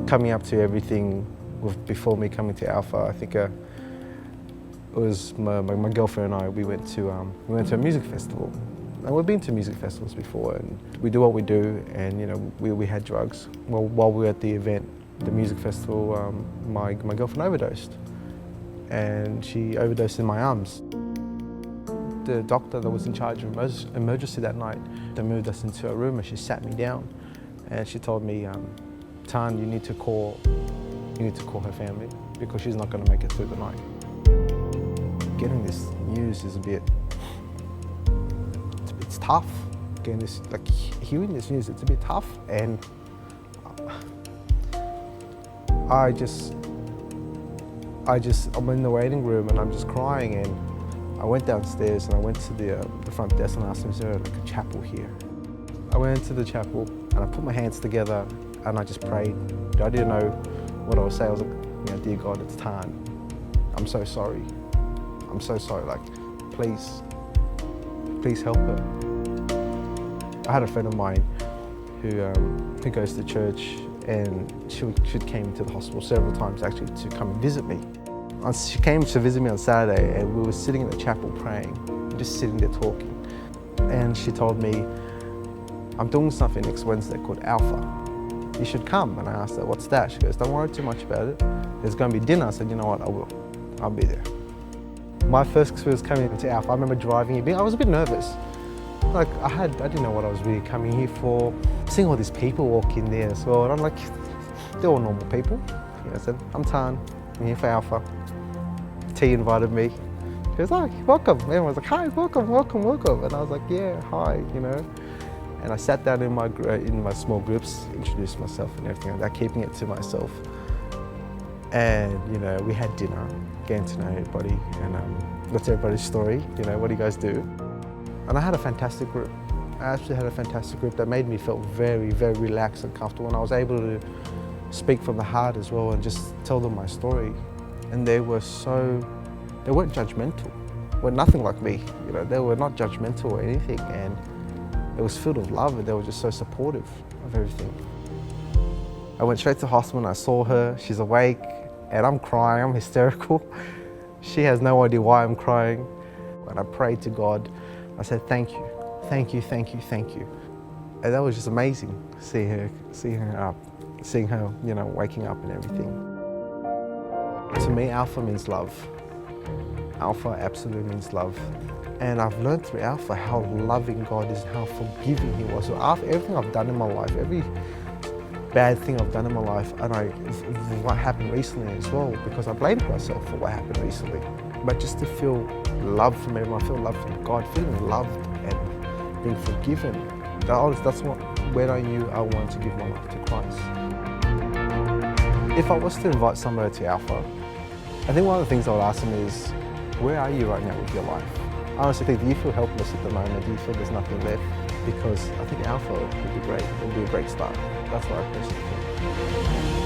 coming up to everything before me coming to Alpha, I think it was my girlfriend and I. We went to a music festival, and we've been to music festivals before, and we do what we do. And you know, we had drugs. Well, while we were at the event, the music festival, my girlfriend overdosed, and she overdosed in my arms. The doctor that was in charge of emergency that night, they moved us into a room and she sat me down, and she told me, "Thanh, you need to call her family because she's not going to make it through the night." Getting this news is it's tough. Getting this, like hearing this news, it's a bit tough, and I'm in the waiting room and I'm just crying, and I went downstairs and I went to the front desk and asked them, "Is there like a chapel here?" I went into the chapel and I put my hands together and I just prayed. I didn't know what I was saying. I was like, you know, "Dear God, it's Thanh. I'm so sorry. I'm so sorry. Like, please help her." I had a friend of mine who goes to church, and she came to the hospital several times actually to come and visit me. She came to visit me on Saturday, and we were sitting in the chapel praying, just sitting there talking. And she told me, "I'm doing something next Wednesday called Alpha. You should come." And I asked her, "What's that?" She goes, "Don't worry too much about it. There's going to be dinner." I said, "You know what, I will. I'll be there." My first experience coming into Alpha, I remember driving here. I was a bit nervous. Like I didn't know what I was really coming here for. Seeing all these people walk in there as well, and I'm like, they're all normal people. You know, I said, "I'm Thanh. I'm here for Alpha." T invited me. She goes, "Oh, welcome." Everyone was like, "Hi, welcome, welcome, welcome." And I was like, "Yeah, hi," you know. And I sat down in my small groups, introduced myself and everything like that, keeping it to myself. And you know, we had dinner, getting to know everybody, and what's everybody's story? You know, what do you guys do? And I had a fantastic group. I actually had a fantastic group that made me feel very, very relaxed and comfortable. And I was able to speak from the heart as well and just tell them my story. And they weren't judgmental. Were nothing like me. You know, they were not judgmental or anything. And it was filled with love, and they were just so supportive of everything. I went straight to hospital and I saw her. She's awake and I'm crying, I'm hysterical. She has no idea why I'm crying. And I prayed to God. I said, "Thank you, thank you, thank you, thank you." And that was just amazing, seeing her, you know, waking up and everything. To me, Alpha means love. Alpha absolutely means love. And I've learned through Alpha how loving God is, how forgiving He was. So after everything I've done in my life, every bad thing I've done in my life, and what happened recently as well, because I blamed myself for what happened recently. But just to feel love from everyone, feel love from God, feeling loved and being forgiven. That's when I knew I wanted to give my life to Christ. If I was to invite somebody to Alpha, I think one of the things I would ask them is, where are you right now with your life? I honestly think, do you feel helpless at the moment? Do you feel there's nothing left? Because I think Alpha would be great. It would be a great start. That's what I personally think.